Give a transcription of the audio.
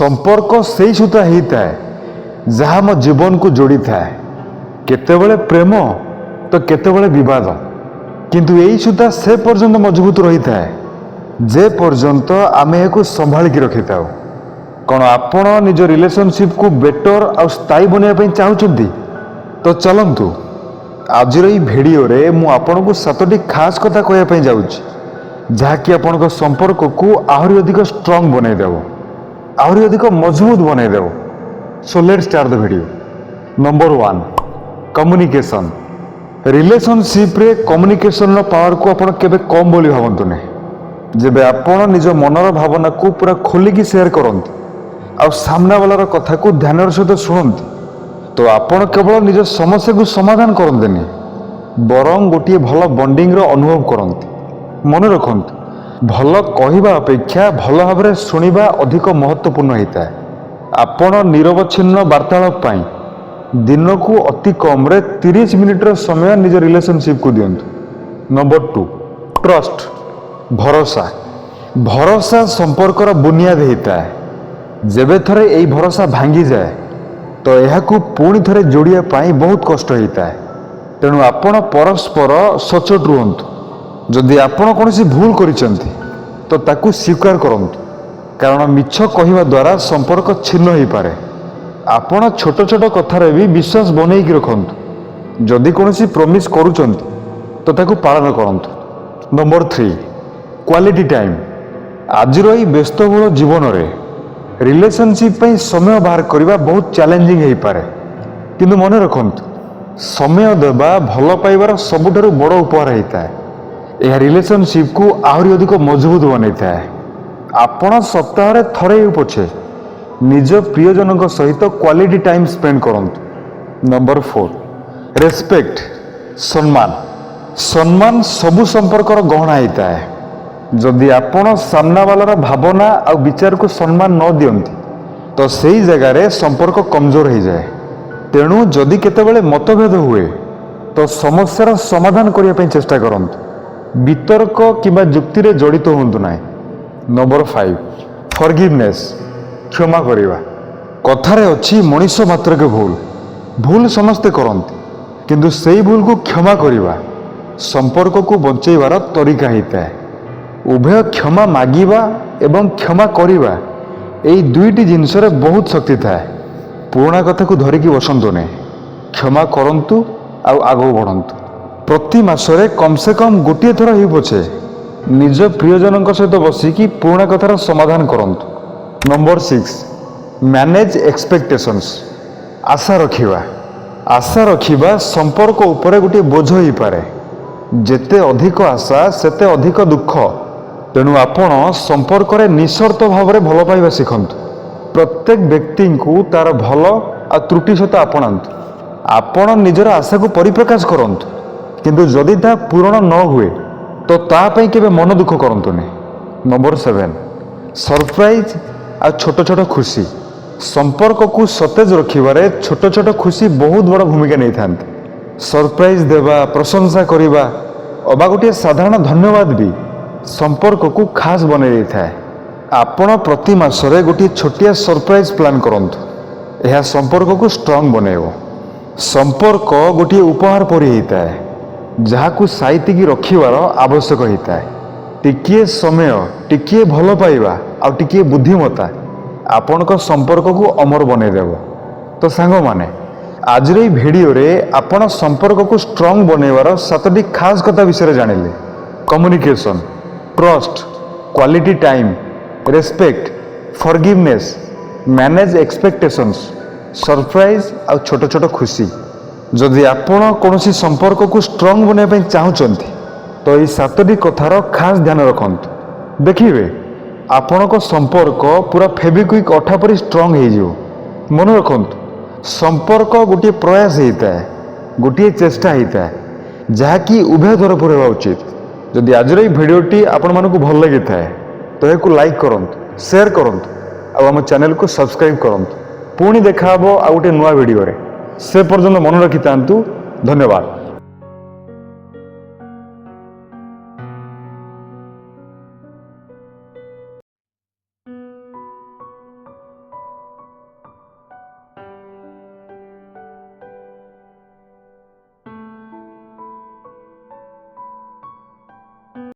संपर्क से सूता होता है जहाँ मो जीवन को जोड़ी था केतेबेले प्रेम तो केतेबेले विवाद किंतु यही सूता से पर्यंत मजबूत रही था जे पर्यंत आम यह संभाल रखी था। कौन आपण निज रिलेशनशिप को बेटर और स्थायी बनवाई चाहते तो चलतु आज भिडियो मु आपन को 7टी खास कथा कहवाई जाऊँगी जहाँकि आपण संपर्क को आहरी अधिक स्ट्रंग बनईदेव आहरी अधिक मजबूत बनईदेव। So let's start the video. Number 1 communication. Relationship रे कम्युनिकेशन पावर को आपण केबे कम बोली भावंतु नहीं। जेबे आपण निज मनर भावना को पूरा खोलिकी शेयर करंती आ सामना वालार कथा को ध्यान सहित शुणती तो आपण केवल निज समस्या को समाधान करंतेनी बरं गोटे भल बॉन्डिंग रो अनुभव करंती। मन रखंतु भल कहवा अपेक्षा भल भाव में शुणा अधिक महत्वपूर्ण होता है। आपण निरवच्छिन्न वार्तालाप दिन को अति कम 30 मिनिट समय निज रिलेशनशिप को दिंतु। Number 2 trust. भरोसा। भरोसा संपर्क बुनियाद होता है। जेबे थरे यही भरोसा भांगी जाए तो यह पुणी थे जोड़िया बहुत कष्ट होता है। तेणु आपण परस्पर सचोट रुहतु। जदि आपण कौन भूल करिसेंती तो ताकू स्वीकार करंतु कारण मिछ कहवा द्वारा संपर्क छिन्न हो पारे। आपण छोट छोट कथार भी विश्वास बनईकी रखंतु। जदि कौन प्रॉमिस करूचंती तो ताकू पालन करंतु। Number 3 quality time. आज व्यस्तबहुल जीवन में रिलेशनशिप पे समय बाहर करने बहुत चैलेंजिंग हो पारे किंतु मन रखंतु समय देवा भल पाइबार सबुठारु बड़ उपहार होता है। यह रिलेशनशिप को आहरी अधिक मजबूत बनई था। आपण सप्ताह थरे पछे निज प्रियजन सहित क्वालिटी टाइम स्पेंड करंतु। Number 4 respect. सम्मान। सम्मान सबु संपर्क गहना होता है। जदि आपण सामना वालार भावना और विचार को सम्मान न दियंती तो सही जगार संपर्क कमजोर हो जाए। तेणु जदि केतेबेले मतभेद हुए तो समस्यार समाधान करने चेष्टा करंतु वितर्क किंबा जुक्ति रे जड़ित होंतु ना। Number 5 forgiveness. क्षमा करिवा। कथारे अछि मनुष मात्र के भूल भूल समस्ते करंती किंतु सही भूल को क्षमा करिवा संपर्क को बंचेबार तरीका होता है। उभय क्षमा मागिबा एवं क्षमा करिवा एई दुईटी जिनस रे बहुत शक्ति थाए। पुराना कथा को धरिकी बसंतु नहीं क्षमा करंतु आ आगो बढ़ंतु। प्रति मासरे कम से कम गोटे थर ही पछे निज प्रियजन सहित बसिकी पुराना कथार समाधान करंतु। Number 6 manage expectations. आशा रखिबा। आशा रखिबा संपर्क उपरे गोटे बोझ हो पारे। जेते अधिक आशा सेते अधिक दुख। तेणु आपण संपर्क रे निशर्त भाव में भल पाइबा शिखंतु। प्रत्येक व्यक्ति को तार भल आ त्रुटि सहित आपणांतु। आपण निजर आशा को परिप्रकाश करंतु किंतु जदि ता पूरण न हुए तो ता पई केबे मन दुख करंतु नहीं। नंबर 7 सरप्राइज आ छोट छोट खुशी। संपर्क को सतेज रखिबारे छोट छोट खुशी बहुत बड़ भूमिका नहीं थांती। सरप्राइज देवा प्रशंसा करिबा अबा गोटे साधारण धन्यवाद भी संपर्क को खास बनई था। आपण प्रति मासरे गोटे छोटिया सरप्राइज प्लान करंतु। यह संपर्क को स्ट्रंग बनैबो। संपर्क गोटे उपहार परि होता है जहाँ को साइतिकी रखिबार आवश्यक होता है। टिकिए समय टिकिए भल पाइबा आ टिकिए बुद्धिमता आपण संपर्क को अमर बनईदेव। तो सांग माने आज भिडियो रे आपण संपर्क को स्ट्रंग बनैबार 7टी खास कथा विषय जानिले। Communication, trust, quality time, respect, forgiveness, manage expectations, surprise आ छोट छोट खुशी। जदि आपण कौनसी संपर्क को स्ट्रंग बनवाई चाहूँगी तो ये 7टी कथार खास ध्यान रखंतु। देखिए आपण संपर्क पूरा फेविक्विक अठा परी स्ट्रंग हो। मन रखंतु संपर्क गोटे प्रयास होता है गोटे चेष्टा होता है जहाँकि उभय तरफ रहा उचित। जदि आज भिडियोटी आपण मानक भल लगी था तो यह लाइक करंतु शेयर करंतु और आम चैनल को सब्सक्राइब करंतु। पुणी देखा आ गोटे नुआ वीडियो रे। से पर्यंत मन रखि था। धन्यवाद।